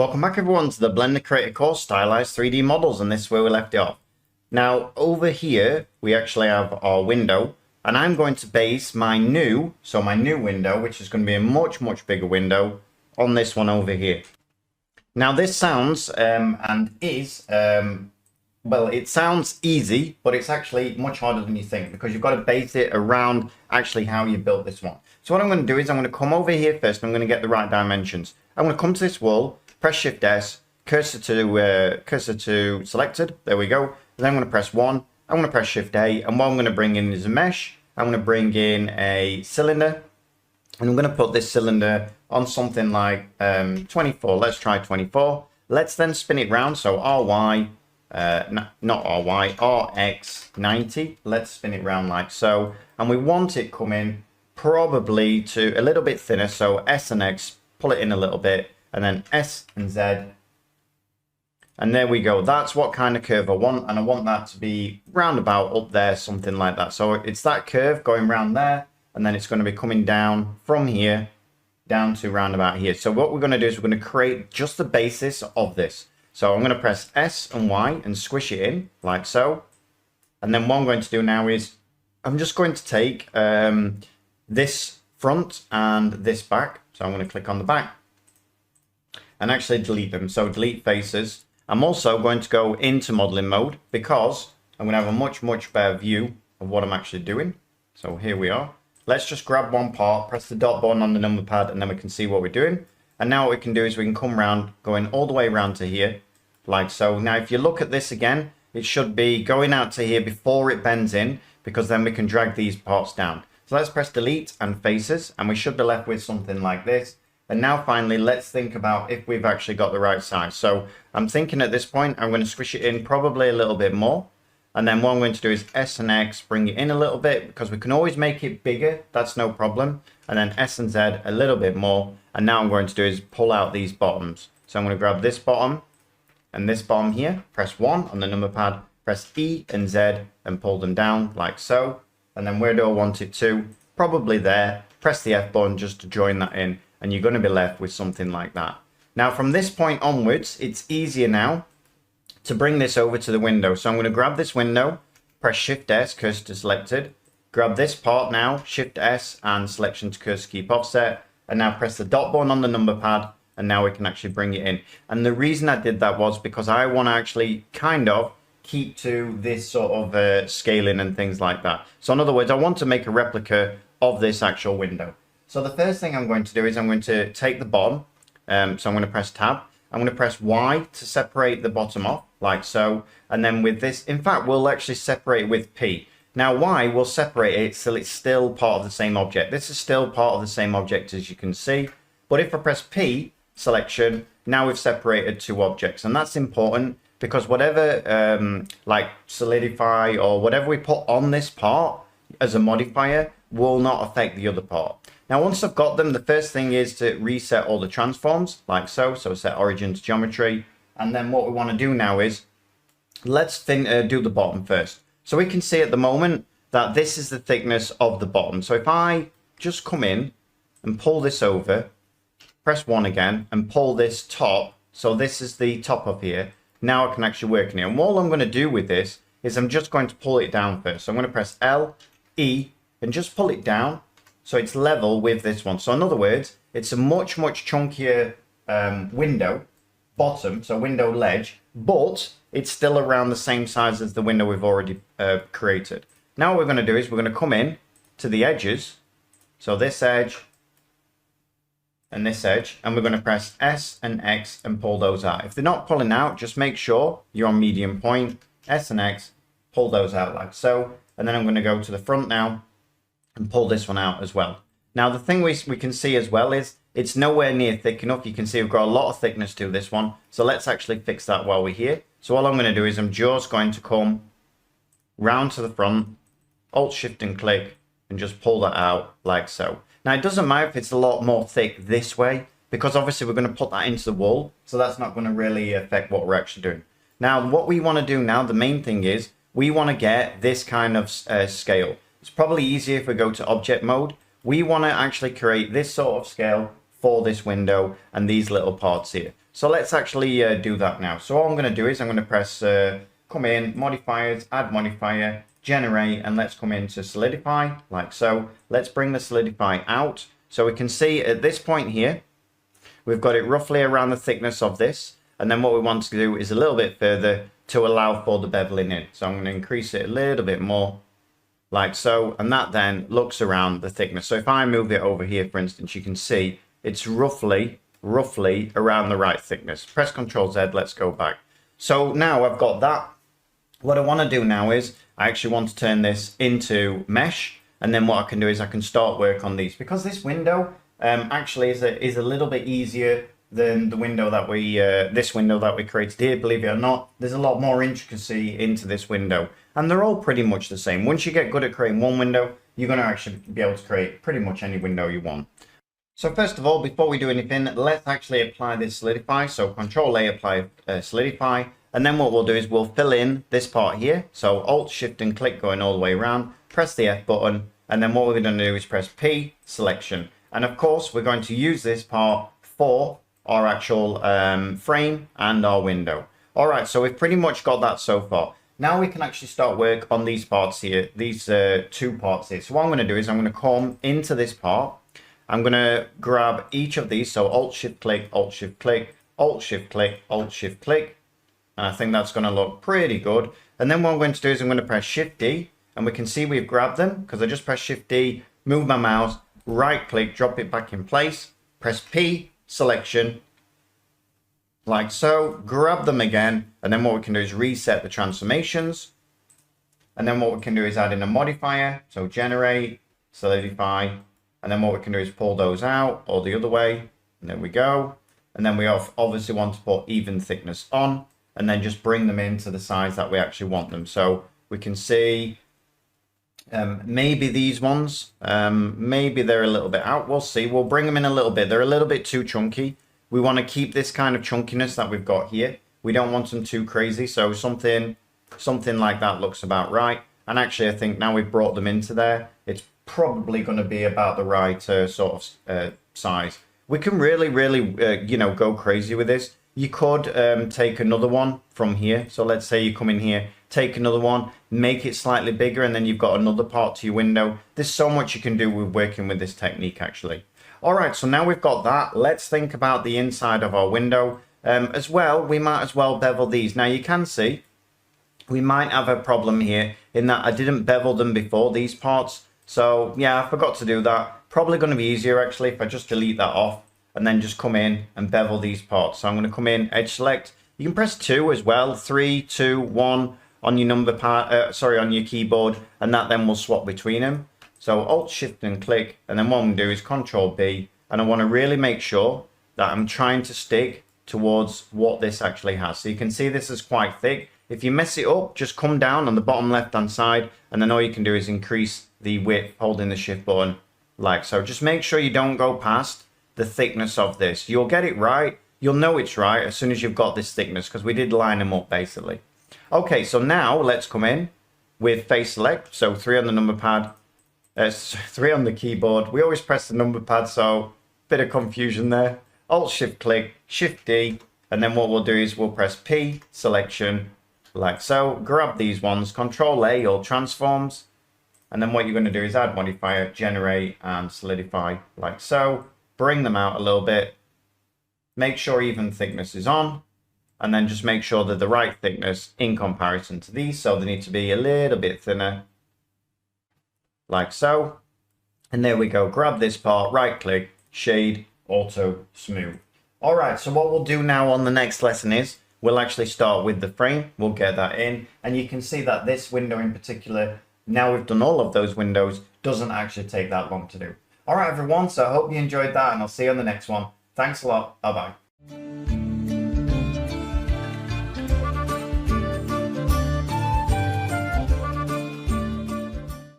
Welcome back everyone to the Blender Creator course, Stylized 3D Models, and this is where we left it off. Now over here we actually have our window, and I'm going to base my new window, which is going to be a much bigger window, on this one over here. Now this sounds well, it sounds easy, but it's actually much harder than you think, because you've got to base it around actually how you built this one. So what I'm going to do is I'm going to come over here first, and I'm going to get the right dimensions. I'm going to come to this wall, press Shift S, cursor to selected, there we go. And then I'm going to press 1, I'm going to press Shift A, and what I'm going to bring in is a mesh. I'm going to bring in a cylinder, and I'm going to put this cylinder on something like 24. Let's try 24. Let's then spin it round, so RY, not RY, RX 90. Let's spin it round like so, and we want it coming probably to a little bit thinner, so S and X, pull it in a little bit, and then S and Z, and there we go. That's what kind of curve I want, and I want that to be round about up there, something like that. So it's that curve going round there, and then it's going to be coming down from here down to round about here. So what we're going to do is we're going to create just the basis of this. So I'm going to press S and Y and squish it in like so, and then what I'm going to do now is I'm just going to take this front and this back. So I'm going to click on the back and actually delete them. So delete faces. I'm also going to go into modeling mode, because I'm going to have a much better view of what I'm actually doing. So here we are. Let's just grab one part, press the dot button on the number pad, and then we can see what we're doing. And now what we can do is we can come round, going all the way around to here, like so. Now if you look at this again, it should be going out to here before it bends in, because then we can drag these parts down. So let's press delete and faces, and we should be left with something like this. And now finally, let's think about if we've actually got the right size. So I'm thinking at this point, I'm going to squish it in probably a little bit more. And then what I'm going to do is S and X, bring it in a little bit, because we can always make it bigger. That's no problem. And then S and Z a little bit more. And now I'm going to do is pull out these bottoms. So I'm going to grab this bottom and this bottom here, press 1 on the number pad, press E and Z and pull them down like so. And then where do I want it to? Probably there. Press the F button just to join that in, and you're going to be left with something like that. Now from this point onwards, it's easier now to bring this over to the window. So I'm going to grab this window, press Shift S, cursor to selected, grab this part now, Shift S and selection to cursor keep offset, and now press the dot button on the number pad, and now we can actually bring it in. And the reason I did that was because I want to actually kind of keep to this sort of scaling and things like that. So in other words, I want to make a replica of this actual window. So the first thing I'm going to do is I'm going to take the bottom. So I'm going to press tab. I'm going to press Y to separate the bottom off like so. And then with this, in fact, we'll actually separate with P. Now Y will separate it so it's still part of the same object. This is still part of the same object, as you can see. But if I press P selection, now we've separated two objects. And that's important, because whatever like solidify or whatever we put on this part as a modifier will not affect the other part. Now once I've got them, the first thing is to reset all the transforms like so. So set origin to geometry, and then what we want to do now is let's do the bottom first. So we can see at the moment that this is the thickness of the bottom. So if I just come in and pull this over, press 1 again and pull this top, so this is the top of here. Now I can actually work in it. And what I'm going to do with this is I'm just going to pull it down first. So I'm going to press L, E, and just pull it down so it's level with this one. So in other words, it's a much chunkier window bottom, so window ledge, but it's still around the same size as the window we've already created. Now what we're going to do is we're going to come in to the edges, so this edge and this edge, and we're going to press S and X and pull those out. If they're not pulling out, just make sure you're on medium point, S and X, pull those out like so. And then I'm going to go to the front now and pull this one out as well. Now the thing we can see as well is it's nowhere near thick enough. You can see we've got a lot of thickness to this one. So let's actually fix that while we're here. So all I'm going to do is I'm just going to come round to the front, Alt Shift and click, and just pull that out like so. Now it doesn't matter if it's a lot more thick this way, because obviously we're going to put that into the wall. So that's not going to really affect what we're actually doing. Now what we want to do now, the main thing is we want to get this kind of scale. It's probably easier if we go to object mode. We want to actually create this sort of scale for this window and these little parts here. So let's actually do that now. So all I'm going to do is I'm going to press come in, modifiers, add modifier, generate, and let's come into solidify like so. Let's bring the solidify out. So we can see at this point here, we've got it roughly around the thickness of this. And then what we want to do is a little bit further to allow for the beveling in. So I'm going to increase it a little bit more like so. And that then looks around the thickness. So if I move it over here, for instance, you can see it's roughly around the right thickness. Press Ctrl Z, let's go back. So now I've got that. What I want to do now is I actually want to turn this into mesh. And then what I can do is I can start work on these, because this window actually is a little bit easier than the window that we this window that we created here. Believe it or not, there's a lot more intricacy into this window, and they're all pretty much the same. Once you get good at creating one window, you're going to actually be able to create pretty much any window you want. So first of all, before we do anything, let's actually apply this solidify. So Control A, apply solidify, and then what we'll do is we'll fill in this part here. So Alt, Shift, and click going all the way around. Press the F button, and then what we're going to do is press P, selection, and of course we're going to use this part for our actual frame and our window. All right, so we've pretty much got that so far. Now we can actually start work on these parts here, these two parts here. So what I'm going to do is I'm going to come into this part. I'm going to grab each of these. So Alt Shift click, Alt Shift click, Alt Shift click, Alt Shift click. And I think that's going to look pretty good. And then what I'm going to do is I'm going to press Shift D, and we can see we've grabbed them because I just press Shift D, move my mouse, right click, drop it back in place, press P, selection, like so, grab them again, and then what we can do is reset the transformations, and then what we can do is add in a modifier, so generate, solidify, and then what we can do is pull those out or the other way, and there we go. And then we obviously want to put even thickness on, and then just bring them into the size that we actually want them. So we can see maybe these ones, maybe they're a little bit out. We'll see. We'll bring them in a little bit. They're a little bit too chunky. We want to keep this kind of chunkiness that we've got here. We don't want them too crazy. So something like that looks about right. And actually, I think now we've brought them into there, it's probably going to be about the right sort of size. We can really, you know, go crazy with this. You could take another one from here. So let's say you come in here, take another one, make it slightly bigger, and then you've got another part to your window. There's so much you can do with working with this technique, actually. All right, so now we've got that. Let's think about the inside of our window. As well, we might as well bevel these. Now you can see we might have a problem here in that I didn't bevel them before, these parts. So yeah, I forgot to do that. Probably going to be easier actually if I just delete that off and then just come in and bevel these parts. So I'm going to come in, edge select. You can press 2 as well, 3, 2, 1 on your on your keyboard, and that then will swap between them. So Alt Shift and click, and then what I'm going to do is Control B, and I want to really make sure that I'm trying to stick towards what this actually has. So you can see this is quite thick. If you mess it up, just come down on the bottom left hand side, and then all you can do is increase the width holding the Shift button like so. Just make sure you don't go past the thickness of this. You'll get it right. You'll know it's right as soon as you've got this thickness, because we did line them up basically. Okay, so now let's come in with face select. So 3 on the number pad, 3 on the keyboard. We always press the number pad, so bit of confusion there. Alt Shift click, Shift D, and then what we'll do is we'll press P, selection, like so. Grab these ones, Control A, or transforms, and then what you're going to do is add modifier, generate, and solidify, like so. Bring them out a little bit. Make sure even thickness is on, and then just make sure they're the right thickness in comparison to these. So they need to be a little bit thinner, like so. And there we go. Grab this part, right click, shade, auto, smooth. All right, so what we'll do now on the next lesson is we'll actually start with the frame. We'll get that in, and you can see that this window in particular, now we've done all of those windows, doesn't actually take that long to do. All right, everyone, so I hope you enjoyed that, and I'll see you on the next one. Thanks a lot. Bye-bye.